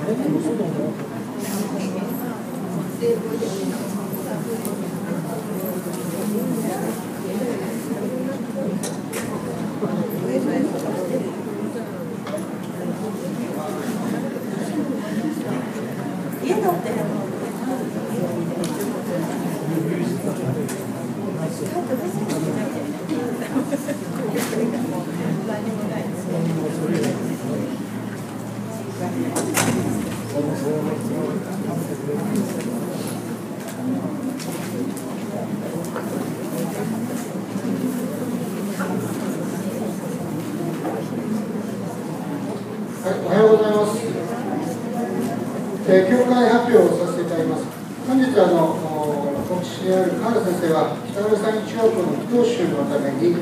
おはようございます。教会発表をさせていただきます。本日牧師である河原先生は北浦山中学校の祈祷集のために、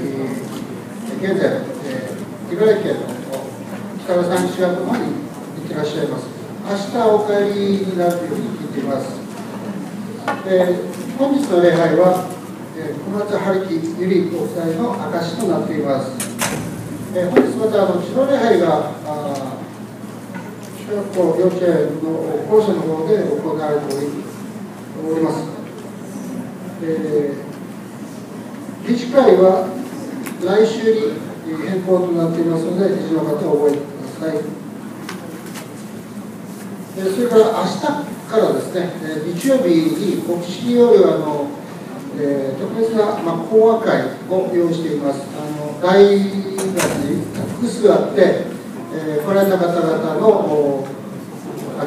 現在、茨城県の北浦山中学校まで行ってらっしゃいます。明日お帰りになるというふうに聞いています。本日の礼拝は、小松春樹由里ご夫妻の証となっています。本日また白礼拝が小学校幼稚園の校舎の方で行われております。理事会は来週に変更となっていますので、理事の方は覚えてください。それから明日からですね、日曜日に牧師による特別な講話会を用意しています。大学に複数あって、来られた方々の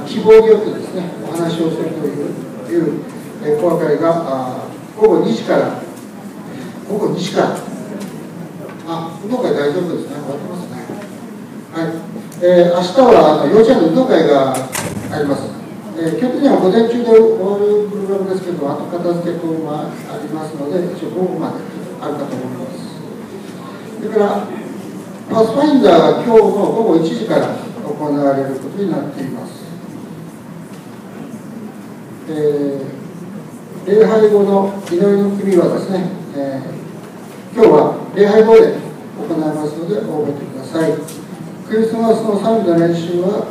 希望によってですね、お話をするという講話会が午後2時から、運動会大丈夫ですね、終わってますね。はい、明日は幼稚園の運動会があります。基本的には午前中で終わるプログラムですけど、後片付け等もありますので、一応午後まであるかと思います。それからパスファインダーが今日の午後1時から行われることになっています。礼拝後の祈りの組はですね、今日は礼拝後で行いますので覚えてください。クリスマスの賛美の練習は、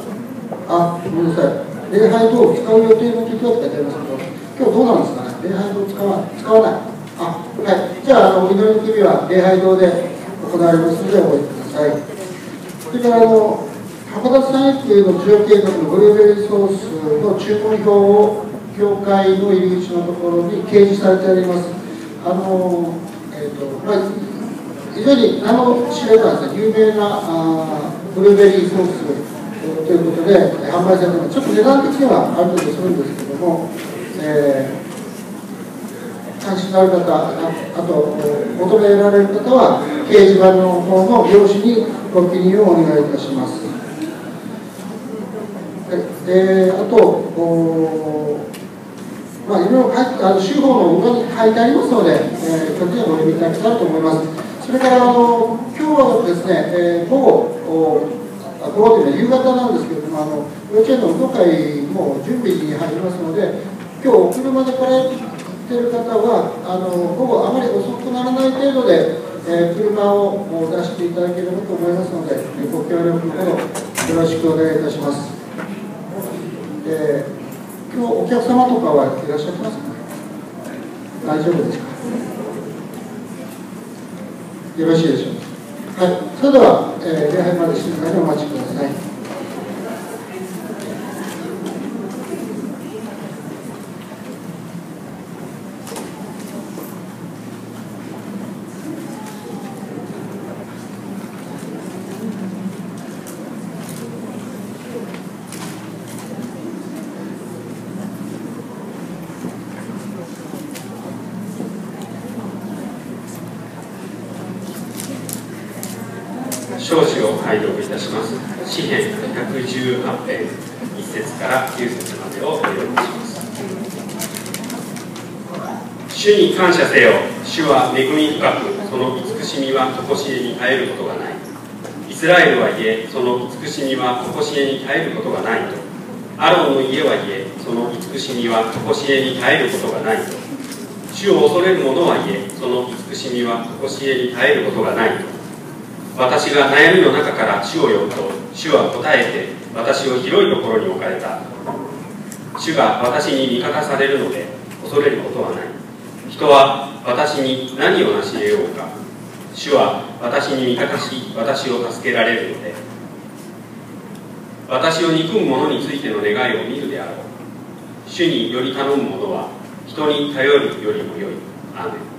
ごめんなさい、礼拝堂を使う予定の時はって書いてありますけど、今日どうなんですかね、礼拝堂を使わない。はい、じゃあ、祈りの組は礼拝堂で行われますので覚えてください。それから函館山域の需要計画のブルーベリーソースの注文表を教会の入り口のところに掲示されております。非常に知れたですね、有名なブルーベリーソースということで販売されています。ちょっと値段的にはある程度するんですけども、関心のある方、あと求められる方は掲示板の方の用紙にご記入をお願いいたします。あといろいろ州法の裏に書いてありますので、それではお読みいただけたらと思います。それから今日はですね、午後というのは夕方なんですけれども、幼稚園の運動会も準備に入りますので、今日お車で来られている方は午後あまり遅くならない程度で、車を出していただければと思いますので、ご協力のほどよろしくお願いいたします。今日お客様とかはいらっしゃいますか？大丈夫ですか？よろしいでしょうか。はい、それでは、礼拝まで静かにお待ちください。証詞を拝読いたします。詩編118編1節から9節までをお読みします。主に感謝せよ。主は恵み深く、その慈しみは常しえに絶えることがない。イスラエルは言え、その慈しみは常しえに絶えることがないと。アロンの家は言え、その慈しみは常しえに絶えることがないと。主を恐れる者は言え、その慈しみは常しえに絶えることがないと。私が悩みの中から主を呼ぶと、主は答えて私を広いところに置かれた。主が私に味方されるので恐れることはない。人は私に何を成し得ようか。主は私に味方し、私を助けられるので、私を憎む者についての願いを見るであろう。主により頼む者は人に頼るよりもよい。アーメン。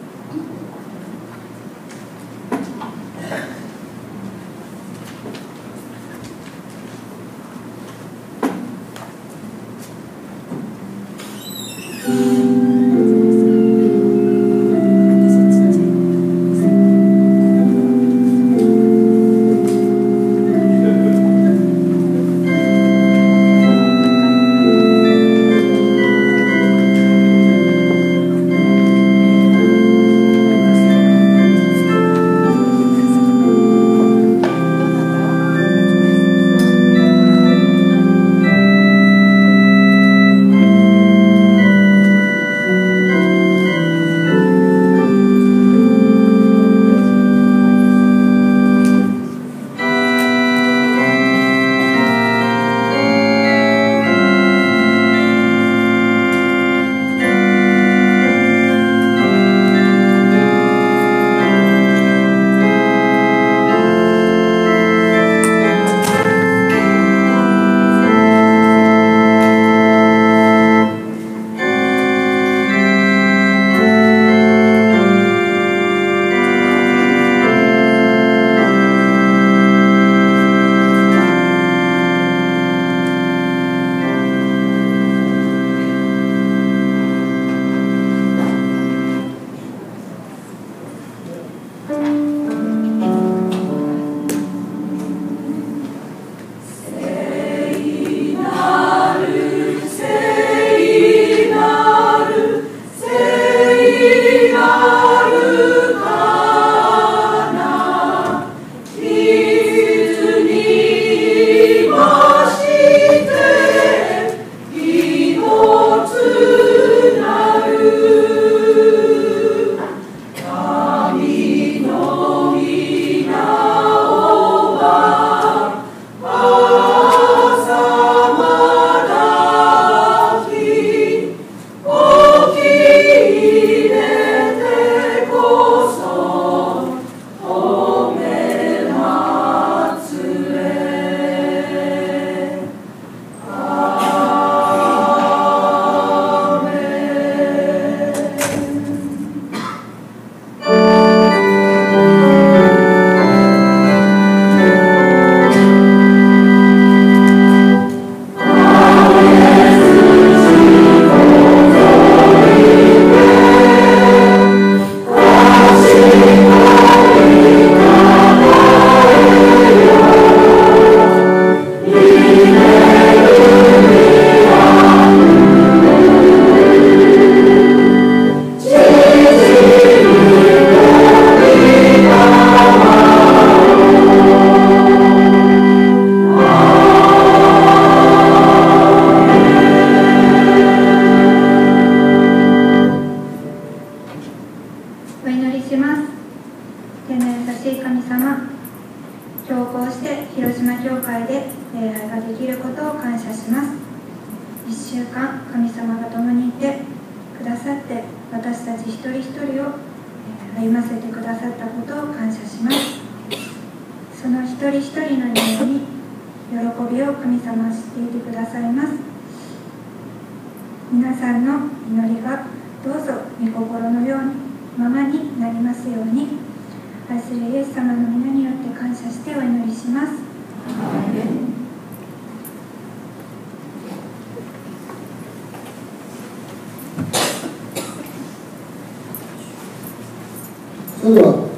それでは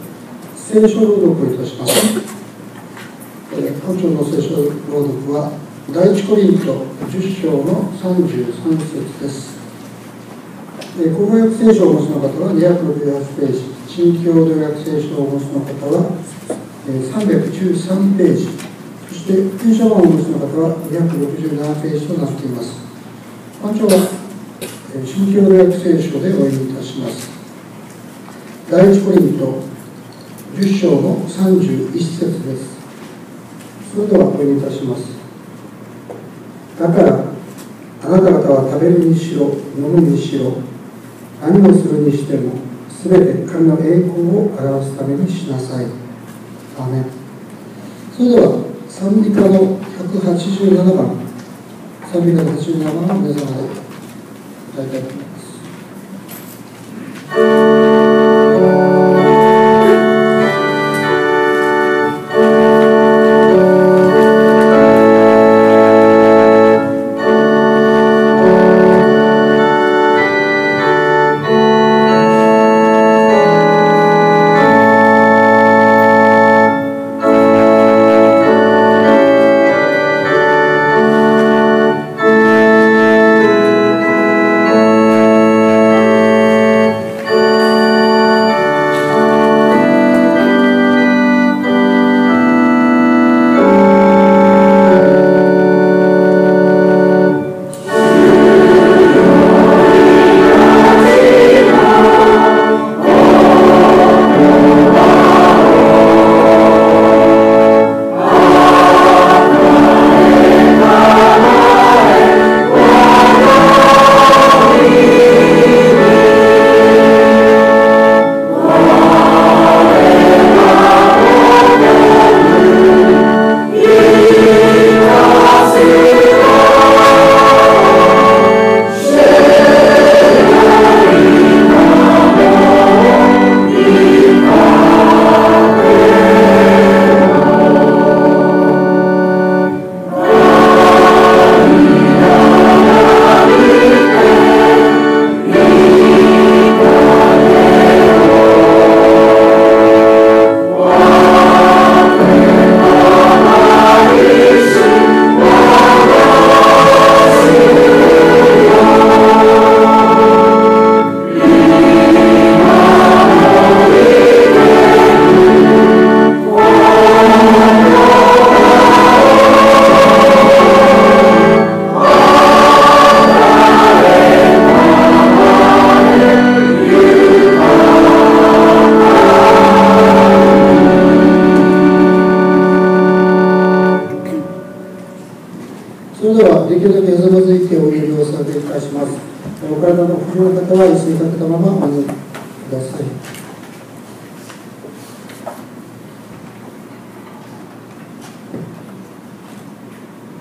聖書朗読をいたします。本朝の聖書朗読は第一コリント10章の33節です。口語訳聖書をお持ちの方は268ページ、新共同訳聖書をお持ちの方は313ページ、そして旧書版をお持ちの方は267ページとなっています。本朝は新共同訳聖書でお読みいたします。第一コリント10章の31節です。それではお読みいたします。だからあなた方は食べるにしろ飲むにしろ何をするにしてもすべて神の栄光を表すためにしなさい。アーメン。それでは賛美歌の187番、賛美歌の87番を皆様で歌いたいと思います。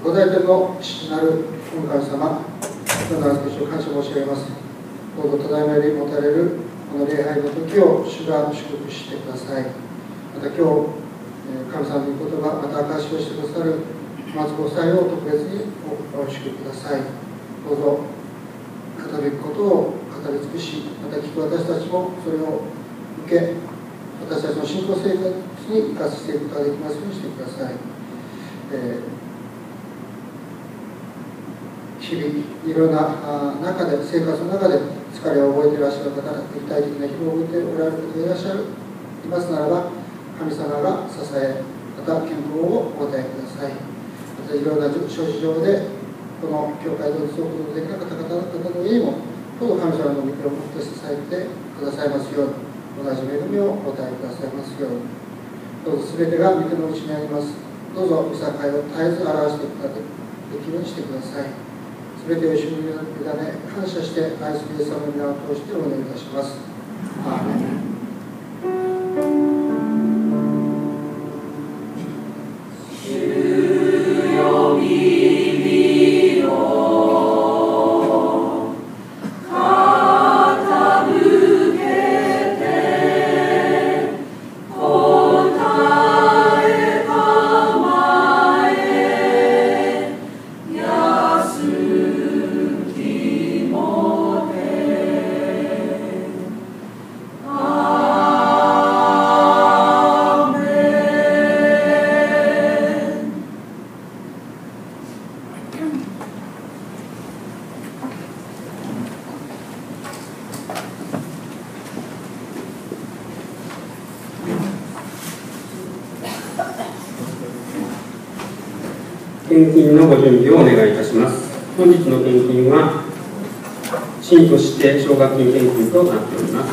ご在天の父なる御神様、どうぞ少し感謝申し上げます。どうぞただいまより持たれるこの礼拝の時を主が祝福してください。また今日、神様の御言葉、また証しをしてくださる松子夫妻を特別にお祝福ください。どうぞ語るべきことを語り尽くし、また聞く私たちもそれを受け、私たちの信仰生活に生かしていくことができますようにしてください。日々いろんな中で、生活の中で疲れを覚えていらっしゃる方、肉体的な疲労を覚えておられる方がいらっしゃるいますならば、神様が支え、また健康をお与えください。またいろんな諸事情でこの教会で過ごすことのできなかった方の上にも、どうぞ神様の御心を持って支えてくださいますように、同じ恵みをお与えくださいますように、どうぞ全てが御手の内にあります。どうぞ見境を絶えず表していくことができるようにしてください。すべてを主に委ね、感謝して、愛するイエス様の皆を通してお願いいたします。アーメン。献金のご準備をお願いいたします。本日の献金は、神として奨学金献金となっております。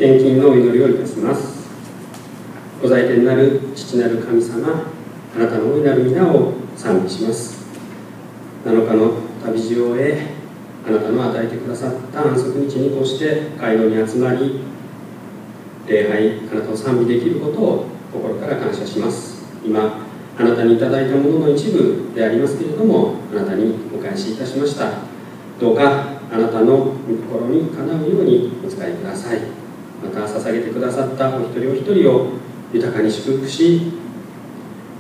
献金のお祈りをいたします。ご在天なる父なる神様、あなたの大いなる皆を賛美します。7日の旅路を終え、あなたの与えてくださった安息日にこうして街道に集まり、礼拝、あなたを賛美できることを心から感謝します。今、あなたにいただいたものの一部でありますけれども、あなたにお返しいたしました。どうかあなたの御心にかなうようにお使いください。また捧げてくださったお一人お一人を豊かに祝福し、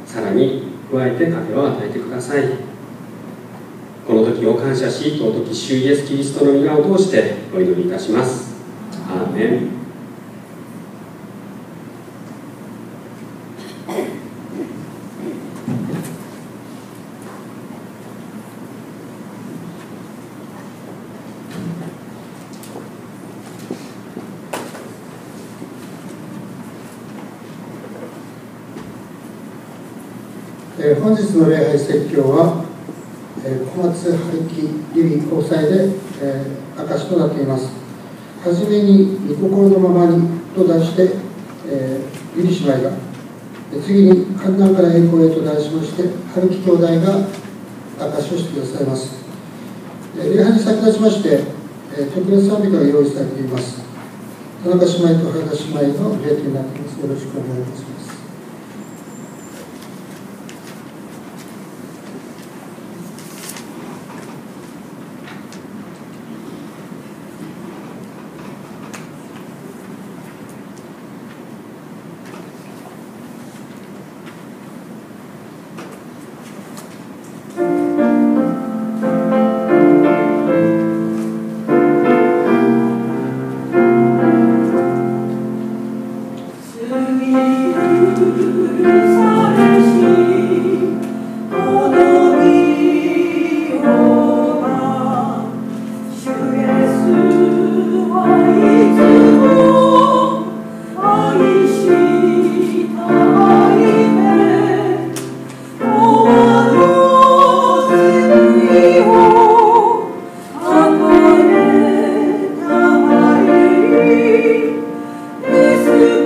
さらに加えて糧を与えてください。この時を感謝し、尊き主イエスキリストの皆を通してお祈りいたします。アーメン。本日の礼拝説教は、小松春樹由美夫妻で、証となっています。はじめに御心のままにと題して、由美姉妹が、次に観覧から栄光へと題しまして、春樹兄弟が証をしてくださいます。礼拝に先立ちまして、特別賛美歌が用意されています。田中姉妹と原田姉妹の礼儀になっています。よろしくお願いいたします。This is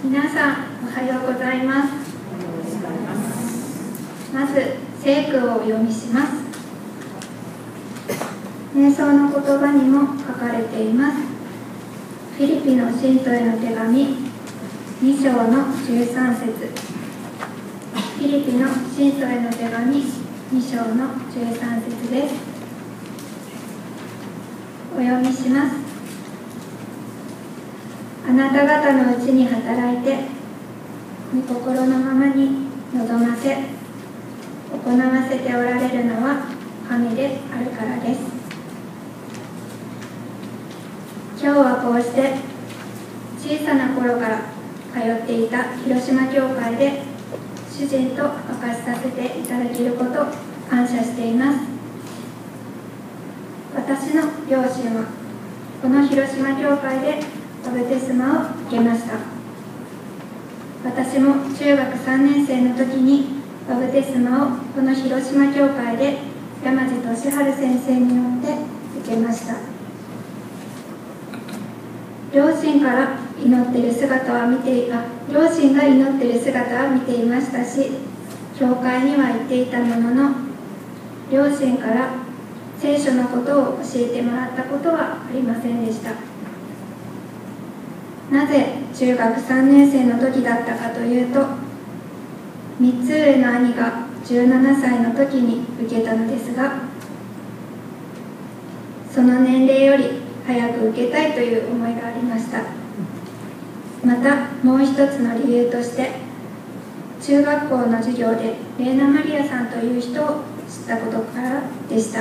皆さんおはようございます。まず聖句をお読みします。瞑想の言葉にも書かれています。フィリピの信徒への手紙2章の13節。フィリピの信徒への手紙2章の13節です。お読みします。あなた方のうちに働いて、御心のままに望ませ、行わせておられるのは神であるからです。今日はこうして小さな頃から通っていた広島教会で主人と明かしさせていただけることを感謝しています。私の両親はこの広島教会でバプテスマを受けました。私も中学3年生の時にバプテスマをこの広島教会で山地俊治先生によって受けました。両親が祈っている姿は見ていましたし、教会には行っていたものの、両親から聖書のことを教えてもらったことはありませんでした。なぜ中学3年生の時だったかというと、3つ上の兄が17歳の時に受けたのですが、その年齢より早く受けたいという思いがありました。またもう一つの理由として、中学校の授業でレーナ・マリアさんという人を知ったことからでした。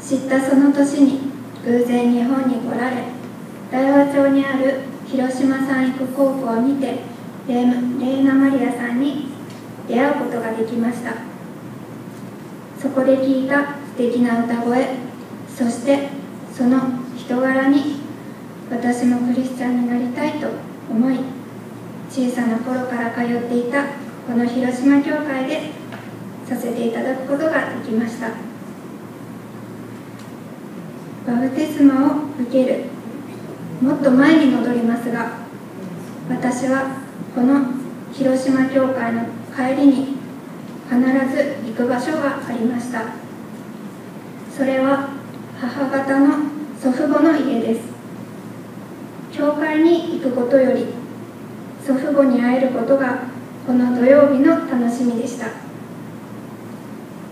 知ったその年に偶然日本に来られ、大和町にある広島産育高校にてレーナ・マリアさんに出会うことができました。そこで聞いた素敵な歌声、そしてその人柄に私もクリスチャンになりたいと思い、小さな頃から通っていたこの広島教会でさせていただくことができました。バプテスマを受けるもっと前に戻りますが、私はこの広島教会の帰りに必ず行く場所がありました。それは母方の祖父母の家です。教会に行くことより祖父母に会えることがこの土曜日の楽しみでした。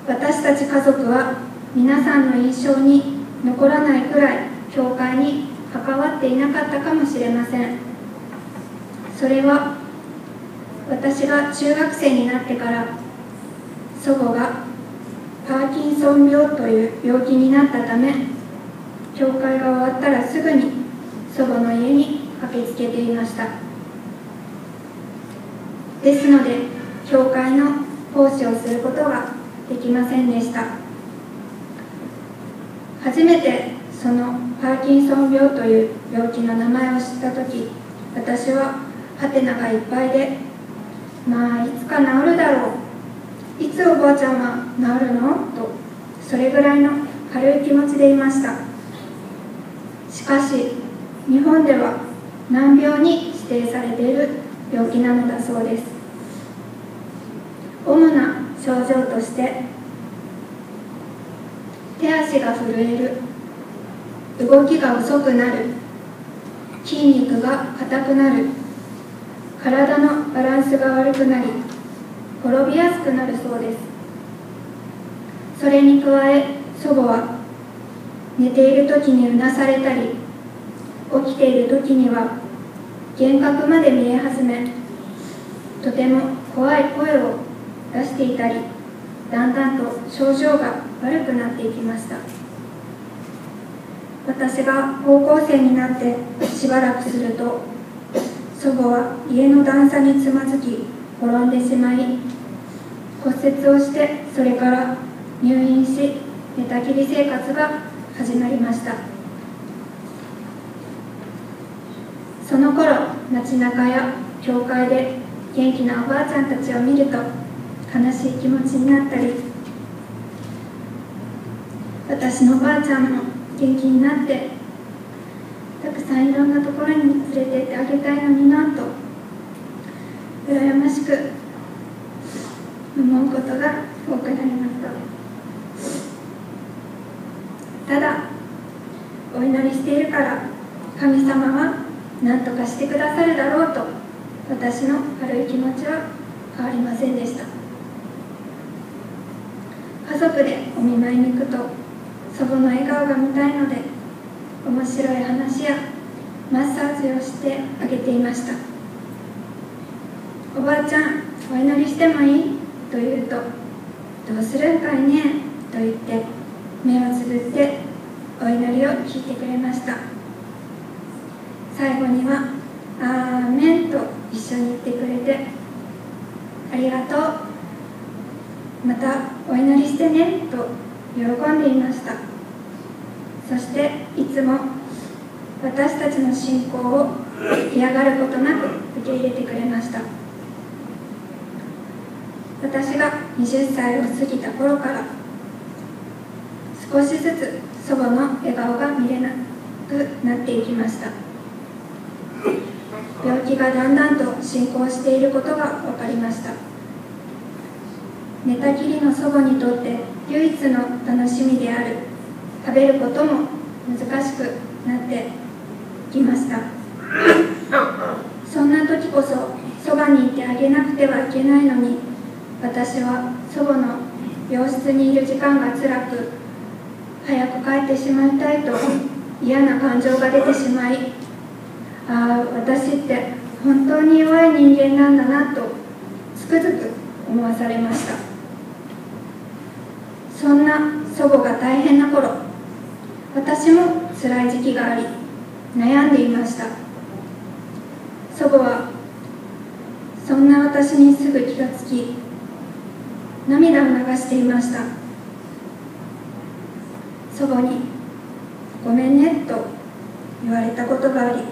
私たち家族は皆さんの印象に残らないくらい教会に関わっていなかったかもしれません。それは私が中学生になってから祖母がパーキンソン病という病気になったため、教会が終わったらすぐに祖母の家に駆けつけていました。ですので教会の奉仕をすることができませんでした。初めてそのパーキンソン病という病気の名前を知ったとき、私はハテナがいっぱいで、まあいつか治るだろう、いつおばあちゃんは治るのと、それぐらいの軽い気持ちでいました。しかし日本では難病に指定されている病気なのだそうです。主な症状として、手足が震える、動きが遅くなる、筋肉が硬くなる、体のバランスが悪くなり転びやすくなるそうです。それに加え、祖母は寝ている時にうなされたり、起きている時には幻覚まで見え始め、とても怖い声を出していたり、だんだんと症状が悪くなっていきました。私が高校生になってしばらくすると、祖母は家の段差につまずき転んでしまい、骨折をして、それから入院し寝たきり生活が始まりました。その頃、街中や教会で元気なおばあちゃんたちを見ると悲しい気持ちになったり、私のおばあちゃんも元気になってたくさんいろんなところに連れて行ってあげたいのになと羨ましく思うことが多くなりました。ただお祈りしているから神様は何とかしてくださるだろうと、私の軽い気持ちは変わりませんでした。家族でお見舞いに行くと祖母の笑顔が見たいので、面白い話やマッサージをしてあげていました。おばあちゃん、お祈りしてもいいと言うと、どうするんかいねと言って目をつぶってお祈りを聞いてくれました。最後にはアーメンと一緒に言ってくれて、ありがとう、またお祈りしてねと喜んでいました。そしていつも私たちの信仰を嫌がることなく受け入れてくれました。私が20歳を過ぎた頃から少しずつ祖母の笑顔が見れなくなっていきました。病気がだんだんと進行していることが分かりました。寝たきりの祖母にとって唯一の楽しみである食べることも難しくなってきました。そんな時こそそばにいてあげなくてはいけないのに、私は祖母の病室にいる時間が辛く、早く帰ってしまいたいと嫌な感情が出てしまい、ああ、私って本当に弱い人間なんだなとつくづく思わされました。そんな祖母が大変な頃、私も辛い時期があり悩んでいました。祖母はそんな私にすぐ気がつき、涙を流していました。祖母にごめんねと言われたことがあり、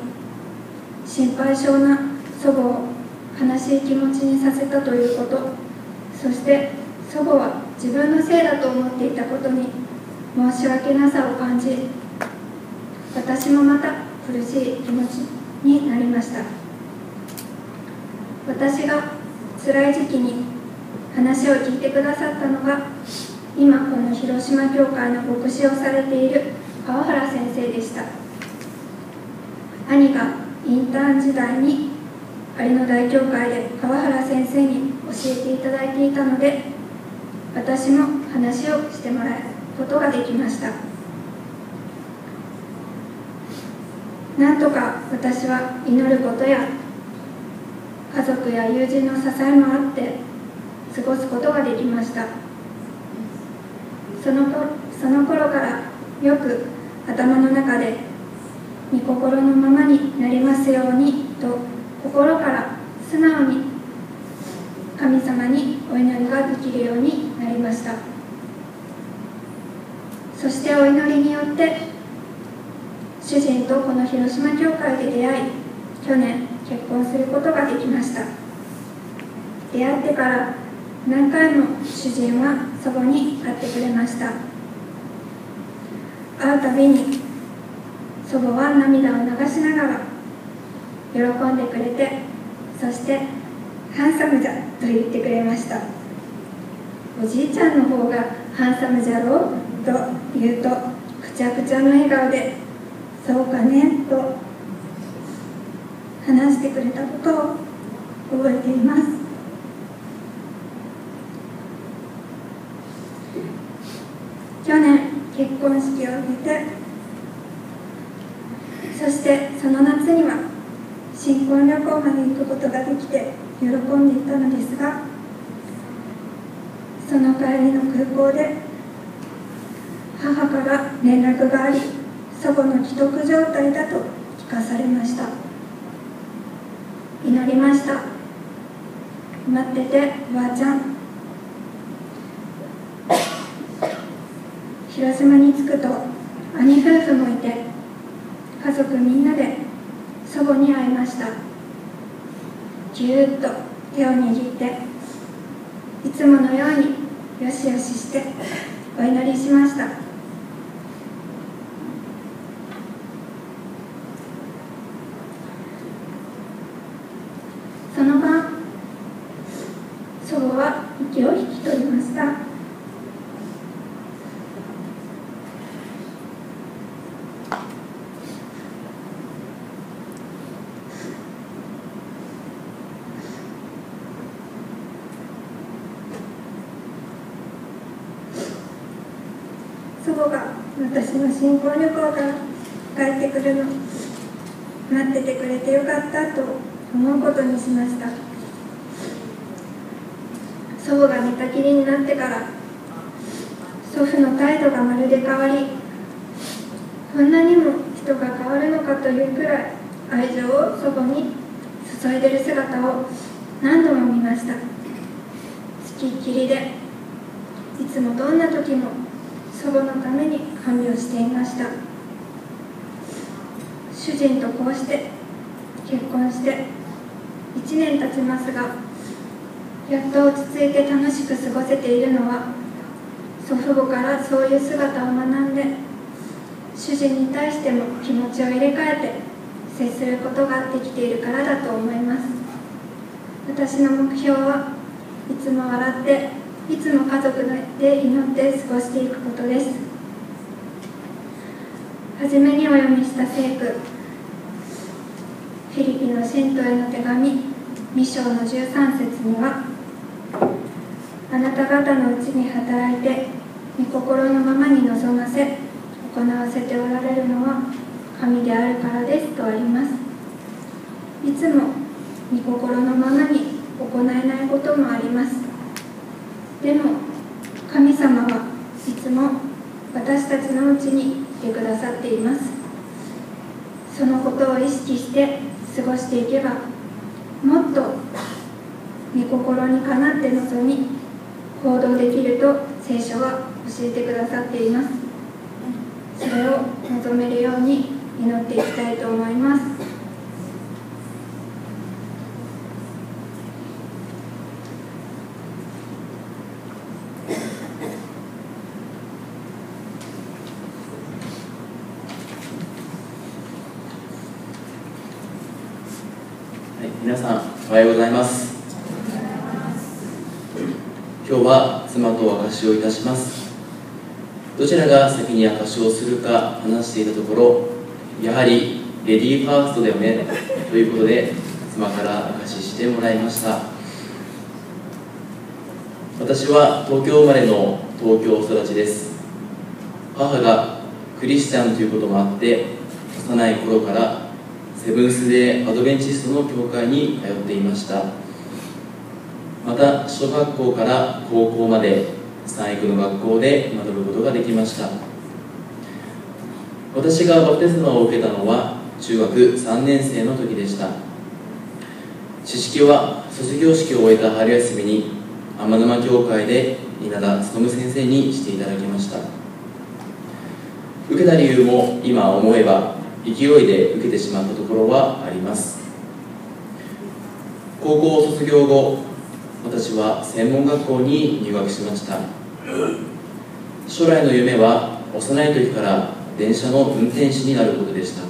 心配性な祖母を悲しい気持ちにさせたということ、そして祖母は自分のせいだと思っていたことに申し訳なさを感じ、私もまた苦しい気持ちになりました。私が辛い時期に話を聞いてくださったのが、今この広島教会の牧師をされている川原先生でした。兄がインターン時代に有野大教会で川原先生に教えていただいていたので、私も話をしてもらえることができました。なんとか私は祈ることや家族や友人の支えもあって過ごすことができました。その頃からよく頭の中で御心のままになりますようにと心から素直に神様にお祈りができるようになりました。そしてお祈りによって主人とこの広島教会で出会い、去年結婚することができました。出会ってから何回も主人は祖母に会ってくれました。会うたびに祖母は涙を流しながら喜んでくれて、そしてハンサムじゃと言ってくれました。おじいちゃんの方がハンサムじゃろうと言うと、くちゃくちゃの笑顔でそうかねと話してくれたことを覚えています。去年結婚式を挙げて、そしてその夏には新婚旅行まで行くことができて喜んでいたのですが、その帰りの空港で母から連絡があり、祖母の危篤状態だと聞かされました。祈りました。待ってておばあちゃん。広島に着くと兄夫婦もいて、家族みんなで祖母に会いました。ぎゅーっと手を握って、いつものようによしよししてお祈りしました。その晩、祖母は息を引き取りました。祖母が私の新婚旅行から帰ってくるの待っててくれてよかったと思うことにしました。祖母が寝たきりになってから祖父の態度がまるで変わり、こんなにも人が変わるのかというくらい愛情を祖母に注いでる姿を何度も見ました。つきっきりでいつもどんな時も祖母のために看病していました。主人とこうして結婚して1年経ちますが、やっと落ち着いて楽しく過ごせているのは、祖父母からそういう姿を学んで、主人に対しても気持ちを入れ替えて接することができているからだと思います。私の目標はいつも笑っていつも家族で祈って過ごしていくことです。はじめにお読みした聖句、フィリピの信徒への手紙2章の13節には、あなた方のうちに働いて御心のままに望ませ行わせておられるのは神であるからですとあります。いつも御心のままに行えないこともあります。でも神様はいつも私たちのうちにいてくださっています。そのことを意識して過ごしていけば、もっと御心にかなって臨み行動できると聖書は教えてくださっています。それを望めるように祈っていきたいと思います。皆さんおはようございます。今日は妻と証しをいたします。どちらが先に証しをするか話していたところ、やはりレディーファーストだよねということで妻から証ししてもらいました。私は東京生まれの東京育ちです。母がクリスチャンということもあって、幼い頃からセブンス・デー・アドベンチストの教会に通っていました。また小学校から高校まで三育の学校で学ぶことができました。私がバプテスマを受けたのは中学3年生の時でした。知識は卒業式を終えた春休みに天沼教会で稲田勉先生にしていただきました。受けた理由も今思えば勢いで受けてしまったところはあります。高校卒業後、私は専門学校に入学しました。将来の夢は幼い時から電車の運転士になることでした。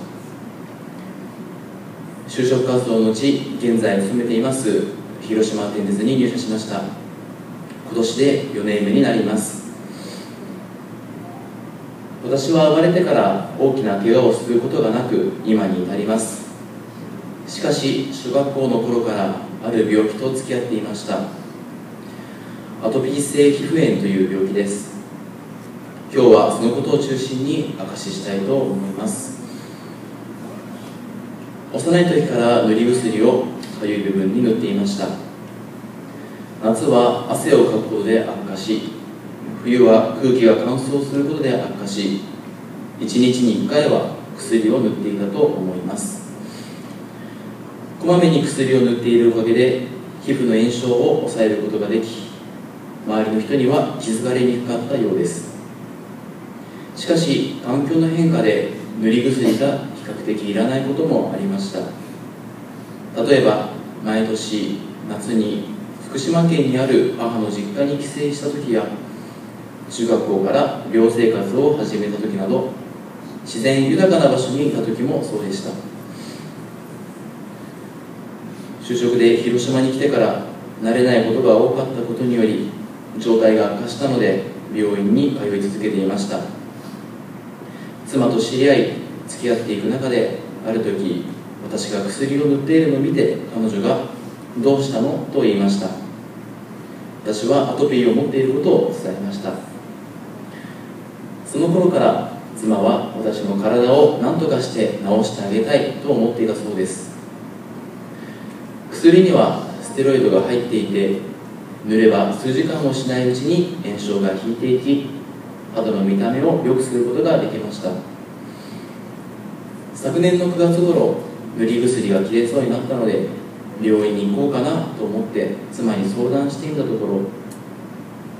就職活動の後、現在勤めています広島電鉄に入社しました。今年で4年目になります。私は生まれてから大きな怪我をすることがなく今に至ります。しかし小学校の頃からある病気と付き合っていました。アトピー性皮膚炎という病気です。今日はそのことを中心に証ししたいと思います。幼い時から塗り薬をかゆい部分に塗っていました。夏は汗をかくことで悪化し、冬は空気が乾燥することで悪化し、1日に1回は薬を塗っていたと思います。こまめに薬を塗っているおかげで皮膚の炎症を抑えることができ、周りの人には気づかれにくかったようです。しかし環境の変化で塗り薬が比較的いらないこともありました。例えば毎年夏に福島県にある母の実家に帰省した時や、中学校から寮生活を始めた時など、自然豊かな場所にいた時もそうでした。就職で広島に来てから慣れないことが多かったことにより状態が悪化したので病院に通い続けていました。妻と知り合い付き合っていく中で、ある時私が薬を塗っているのを見て彼女が「どうしたの?」と言いました。私はアトピーを持っていることを伝えました。その頃から妻は私の体を何とかして治してあげたいと思っていたそうです。薬にはステロイドが入っていて、塗れば数時間もしないうちに炎症が引いていき、肌の見た目を良くすることができました。昨年の9月頃、塗り薬が切れそうになったので病院に行こうかなと思って妻に相談してみたところ、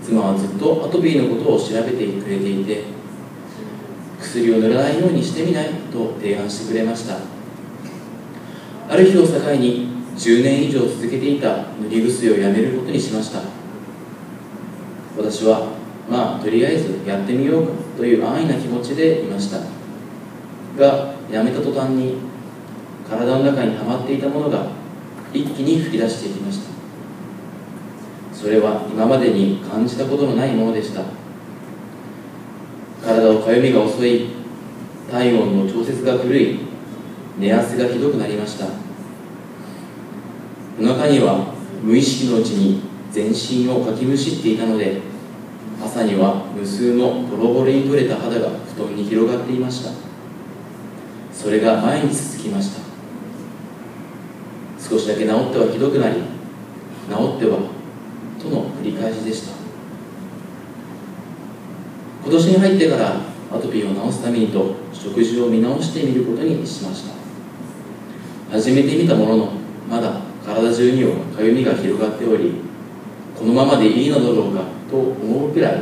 妻はずっとアトピーのことを調べてくれていて、薬を塗らないようにしてみないと提案してくれました。ある日を境に10年以上続けていた塗り薬をやめることにしました。私はとりあえずやってみようかという安易な気持ちでいましたが、やめた途端に体の中に溜まっていたものが一気に噴き出していきました。それは今までに感じたことのないものでした。体をかゆみが襲い、体温の調節が狂い、寝汗がひどくなりました。お腹には無意識のうちに全身をかきむしっていたので、朝には無数のボロボロに取れた肌が布団に広がっていました。それが毎日続きました。少しだけ治ってはひどくなり、治ってはとの繰り返しでした。今年に入ってからアトピーを治すためにと食事を見直してみることにしました。始めてみたものの、まだ体中にはかゆみが広がっており、このままでいいのだろうかと思うくらい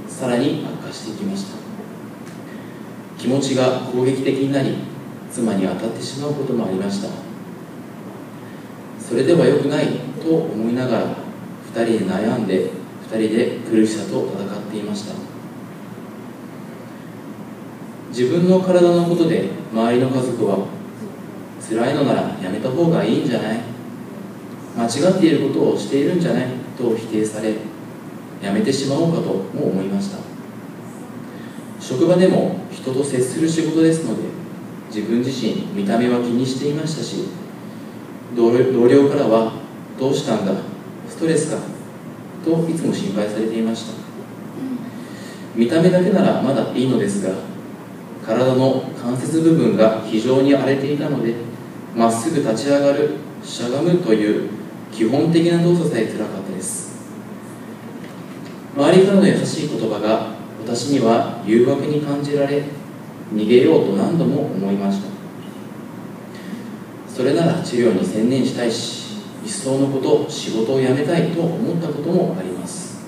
さらに悪化していきました。気持ちが攻撃的になり、妻に当たってしまうこともありました。それでは良くないと思いながら、2人で悩んで、2人で苦しさと戦っていました。自分の体のことで周りの家族は、辛いのならやめた方がいいんじゃない、間違っていることをしているんじゃないと否定され、やめてしまおうかとも思いました。職場でも人と接する仕事ですので、自分自身見た目は気にしていましたし、同僚からはどうしたんだ、ストレスかといつも心配されていました。見た目だけならまだいいのですが、体の関節部分が非常に荒れていたので、まっすぐ立ち上がる、しゃがむという基本的な動作さえ辛かったです。周りからの優しい言葉が私には誘惑に感じられ、逃げようと何度も思いました。それなら治療に専念したいし、いっそのこと仕事を辞めたいと思ったこともあります。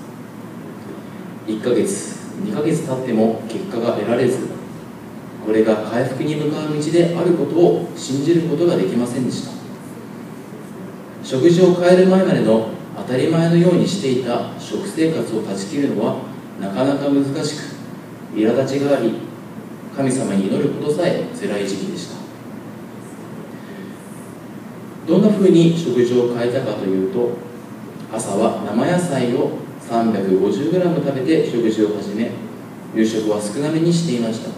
1ヶ月、2ヶ月経っても結果が得られず、これが回復に向かう道であることを信じることができませんでした。食事を変える前までの当たり前のようにしていた食生活を断ち切るのはなかなか難しく、苛立ちがあり、神様に祈ることさえ辛い時期でした。どんなふうに食事を変えたかというと、朝は生野菜を 350g 食べて食事を始め、夕食は少なめにしていました。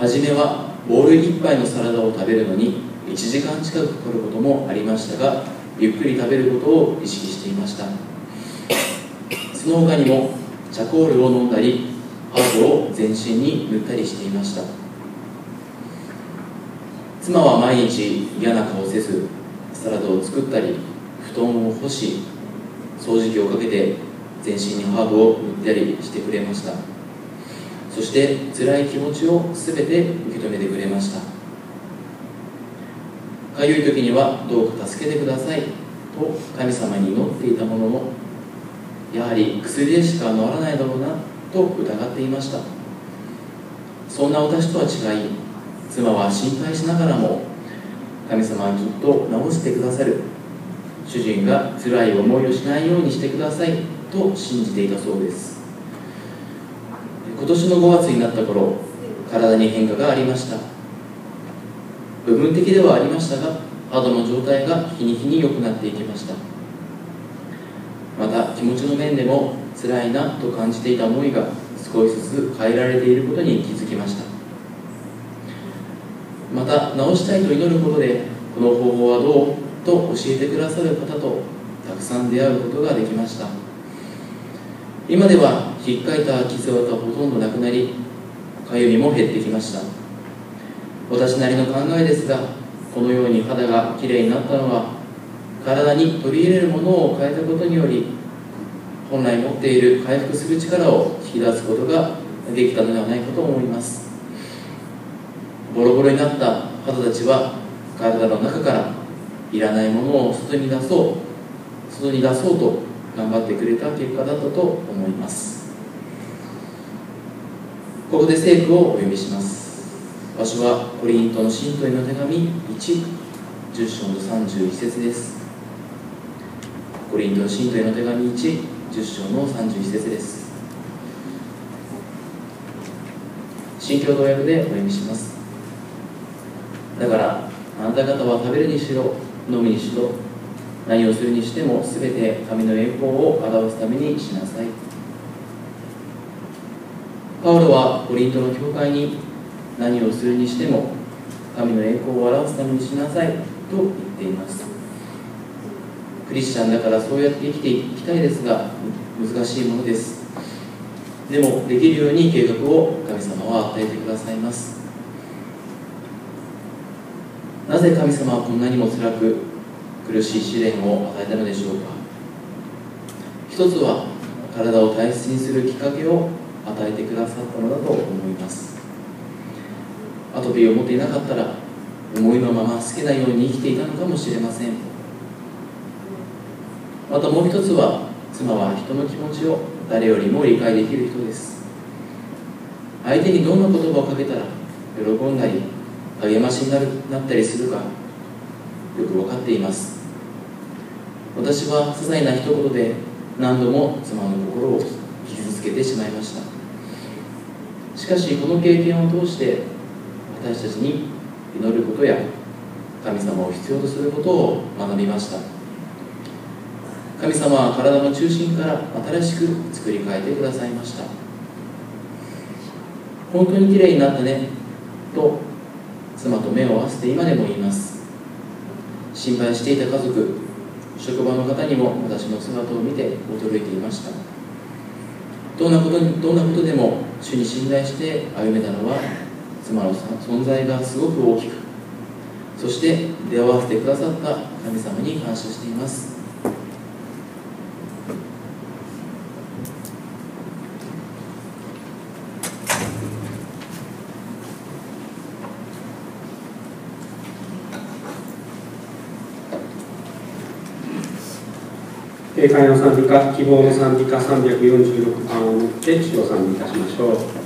初めはボウル1杯のサラダを食べるのに1時間近くかかることもありましたが、ゆっくり食べることを意識していました。その他にもチャコールを飲んだり、ハーブを全身に塗ったりしていました。妻は毎日嫌な顔せず、サラダを作ったり、布団を干し、掃除機をかけて全身にハーブを塗ったりしてくれました。そして辛い気持ちをすべて受け止めてくれました。かゆい時にはどうか助けてくださいと神様に祈っていたものの、やはり薬でしか治らないだろうなと疑っていました。そんな私とは違い、妻は心配しながらも、神様はきっと治してくださる、主人が辛い思いをしないようにしてくださいと信じていたそうです。今年の5月になった頃、体に変化がありました。部分的ではありましたが、肌の状態が日に日に良くなっていきました。また気持ちの面でも辛いなと感じていた思いが少しずつ変えられていることに気づきました。また治したいと祈ることで、この方法はどうと教えてくださる方とたくさん出会うことができました。今ではひっかいた傷跡はほとんどなくなり、かゆみも減ってきました。私なりの考えですが、このように肌がきれいになったのは、体に取り入れるものを変えたことにより、本来持っている回復する力を引き出すことができたのではないかと思います。ボロボロになった肌たちは、体の中からいらないものを外に出そうと頑張ってくれた結果だったと思います。ここで聖句をお読みします。場所はコリントの信徒への手紙1、10章の31節です。コリントの信徒への手紙1、10章の31節です。新共同訳でお読みします。だからあなた方は食べるにしろ飲むにしろ何をするにしてもすべて神の栄光を表すためにしなさい。パウロはコリントの教会に何をするにしても神の栄光を表すためにしなさいと言っています。クリスチャンだからそうやって生きていきたいですが、難しいものです。でもできるように計画を神様は与えてくださいます。なぜ神様はこんなにも辛く苦しい試練を与えたのでしょうか。一つは体を大切にするきっかけを与えてくださったのだと思います。アトピーを持っていなかったら思いのまま好きなように生きていたのかもしれません。またもう一つは、妻は人の気持ちを誰よりも理解できる人です。相手にどんな言葉をかけたら喜んだり励ましになったりするかよく分かっています。私は些細な一言で何度も妻の心を傷つけてしまいました。しかしこの経験を通して私たちに祈ることや神様を必要とすることを学びました。神様は体の中心から新しく作り変えてくださいました。本当にきれいになったねと妻と目を合わせて今でも言います。心配していた家族、職場の方にも私の姿を見て驚いていました。どんなことでも主に信頼して歩めたのは妻の存在がすごく大きく、そして出会わせてくださった神様に感謝しています。軽快の賛美歌、希望の賛美歌346番を持って主を賛美いたしましょう。「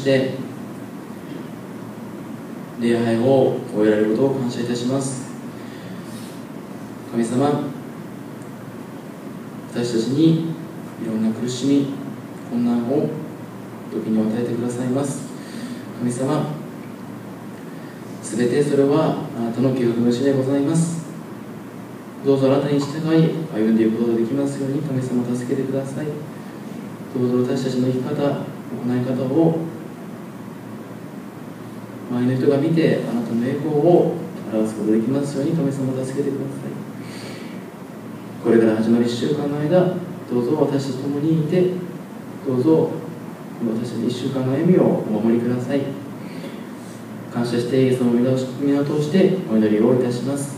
して礼拝を終えられることを感謝いたします。神様、私たちにいろんな苦しみ、困難を時に与えてくださいます。神様、すべてそれはあなたの計画のうちでございます。どうぞあなたに従い歩んでいくことができますように神様助けてください。どうぞ私たちの生き方、行い方を周りの人が見てあなたの栄光を表すことができますように神様助けてください。これから始まる1週間の間、どうぞ私たちと共にいて、どうぞ私たちの1週間の歩みをお守りください。感謝してイエスの皆を通してお祈りをいたします。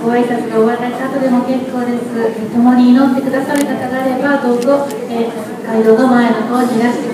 ご挨拶が終わられた後でも結構です。共に祈ってくださる方があればどうぞ、街道の前の方にいらしてください。